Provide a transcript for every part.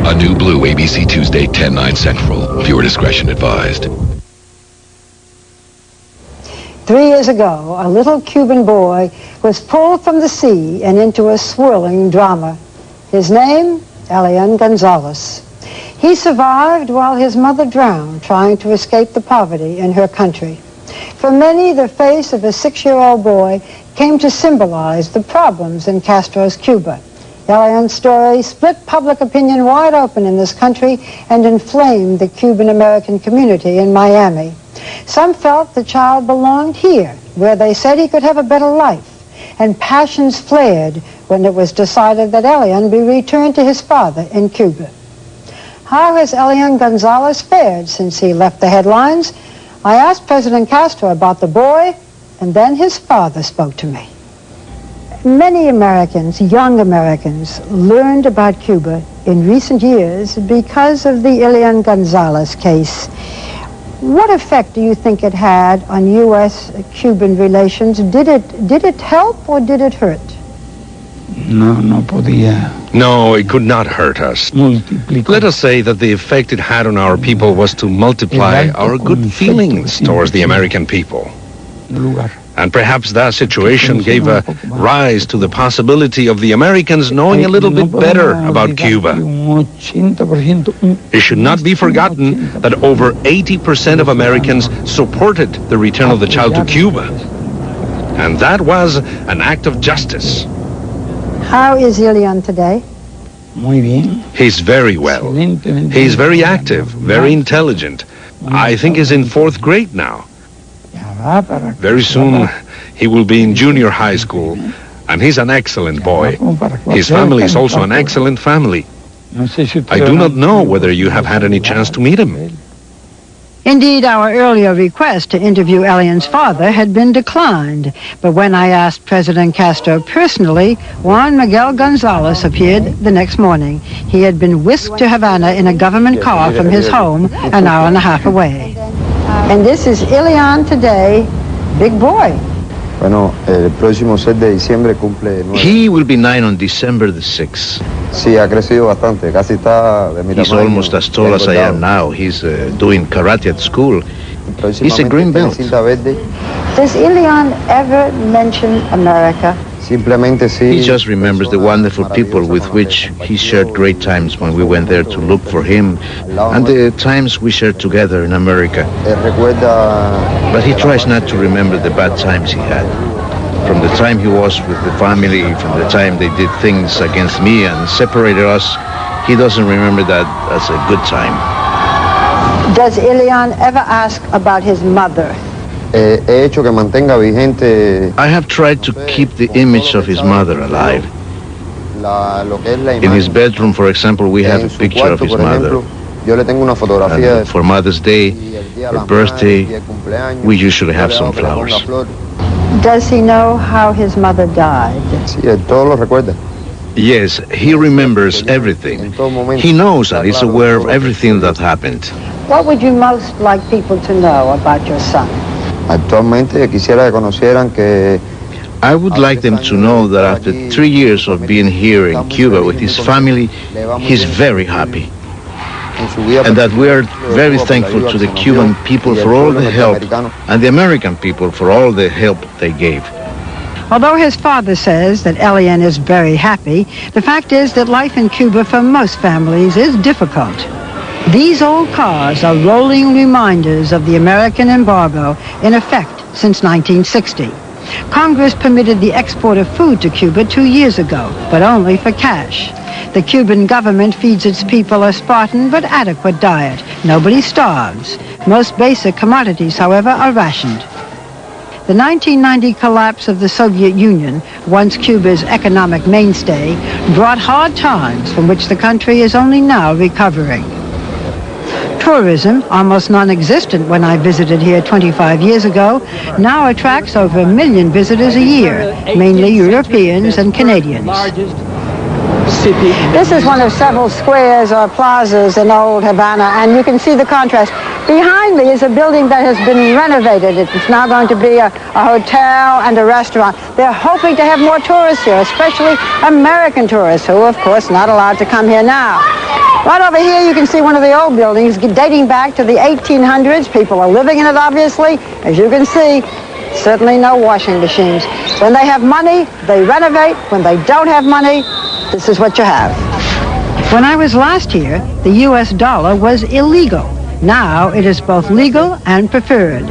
A new blue ABC Tuesday, 10/9 Central. Viewer discretion advised. 3 years ago, a little Cuban boy was pulled from the sea and into a swirling drama. His name, Elian Gonzales. He survived while his mother drowned trying to escape the poverty in her country. For many, the face of a 6-year-old boy came to symbolize the problems in Castro's Cuba. Elian's story split public opinion wide open in this country and inflamed the Cuban-American community in Miami. Some felt the child belonged here, where they said he could have a better life, and passions flared when it was decided that Elian be returned to his father in Cuba. How has Elian Gonzales fared since he left the headlines? I asked President Castro about the boy, and then his father spoke to me. Many Americans, young Americans, learned about Cuba in recent years because of the Elian Gonzales case. What effect do you think it had on U.S.-Cuban relations? Did it help or did it hurt? No, it could not hurt us. Let us say that the effect it had on our people was to multiply our good feelings towards the American people. And perhaps that situation gave a rise to the possibility of the Americans knowing a little bit better about Cuba. It should not be forgotten that over 80% of Americans supported the return of the child to Cuba. And that was an act of justice. How is Elian today? He's very well. He's very active, very intelligent. I think he's in 4th grade now. Very soon, he will be in junior high school, and he's an excellent boy. His family is also an excellent family. I do not know whether you have had any chance to meet him. Indeed, our earlier request to interview Elian's father had been declined. But when I asked President Castro personally, Juan Miguel Gonzales appeared the next morning. He had been whisked to Havana in a government car from his home an hour and a half away. And this is Elian today, big boy. He will be 9 on December the 6th. He's almost as tall as I am now. He's doing karate at school. He's a green belt. Does Elian ever mention America? He just remembers the wonderful people with which he shared great times when we went there to look for him, and the times we shared together in America. But he tries not to remember the bad times he had. From the time he was with the family, from the time they did things against me and separated us, he doesn't remember that as a good time. Does Elian ever ask about his mother? I have tried to keep the image of his mother alive. In his bedroom, for example, we have a picture of his mother. And for Mother's Day, her birthday, we usually have some flowers. Does he know how his mother died? Yes, he remembers everything. He knows and is aware of everything that happened. What would you most like people to know about your son? I would like them to know that after 3 years of being here in Cuba with his family, he's very happy. And that we are very thankful to the Cuban people for all the help and the American people for all the help they gave. Although his father says that Elian is very happy, the fact is that life in Cuba for most families is difficult. These old cars are rolling reminders of the American embargo in effect since 1960. Congress permitted the export of food to Cuba 2 years ago, but only for cash. The Cuban government feeds its people a Spartan but adequate diet. Nobody starves. Most basic commodities, however, are rationed. The 1990 collapse of the Soviet Union, once Cuba's economic mainstay, brought hard times from which the country is only now recovering. Tourism, almost non-existent when I visited here 25 years ago, now attracts over 1 million visitors a year, mainly Europeans and Canadians. This is one of several squares or plazas in old Havana, and you can see the contrast. Behind me is a building that has been renovated. It's now going to be a hotel and a restaurant. They're hoping to have more tourists here, especially American tourists, who, of course, not allowed to come here now. Right over here, you can see one of the old buildings dating back to the 1800s. People are living in it, obviously. As you can see, certainly no washing machines. When they have money, they renovate. When they don't have money, this is what you have. When I was last here, the U.S. dollar was illegal. Now it is both legal and preferred.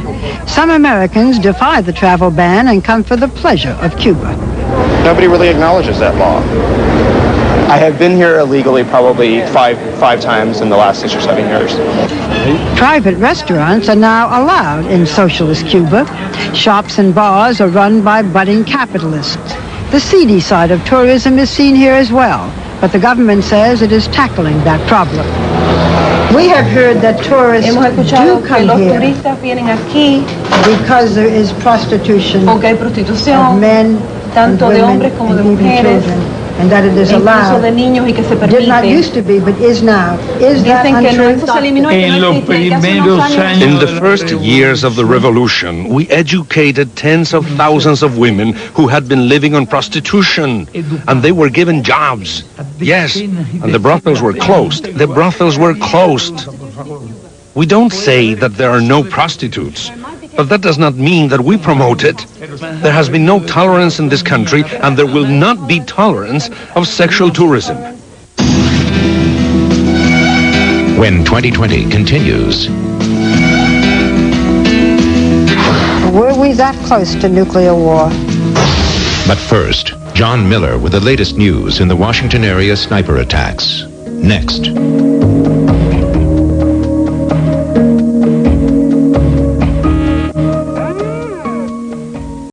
Some Americans defy the travel ban and come for the pleasure of Cuba. Nobody really acknowledges that law. I have been here illegally probably five times in the last 6 or 7 years. Private restaurants are now allowed in socialist Cuba. Shops and bars are run by budding capitalists. The seedy side of tourism is seen here as well, but the government says it is tackling that problem. We have heard that tourists do come here because there is prostitution of men, tanto de hombres como de mujeres, and that it is allowed. Did not used to be, but is now. Is that untrue? In the first years of the revolution, we educated tens of thousands of women who had been living on prostitution, and they were given jobs. Yes, and the brothels were closed. The brothels were closed. We don't say that there are no prostitutes, but that does not mean that we promote it. There has been no tolerance in this country, and there will not be tolerance of sexual tourism. When 2020 continues. Were we that close to nuclear war? But first, John Miller with the latest news in the Washington area sniper attacks. Next.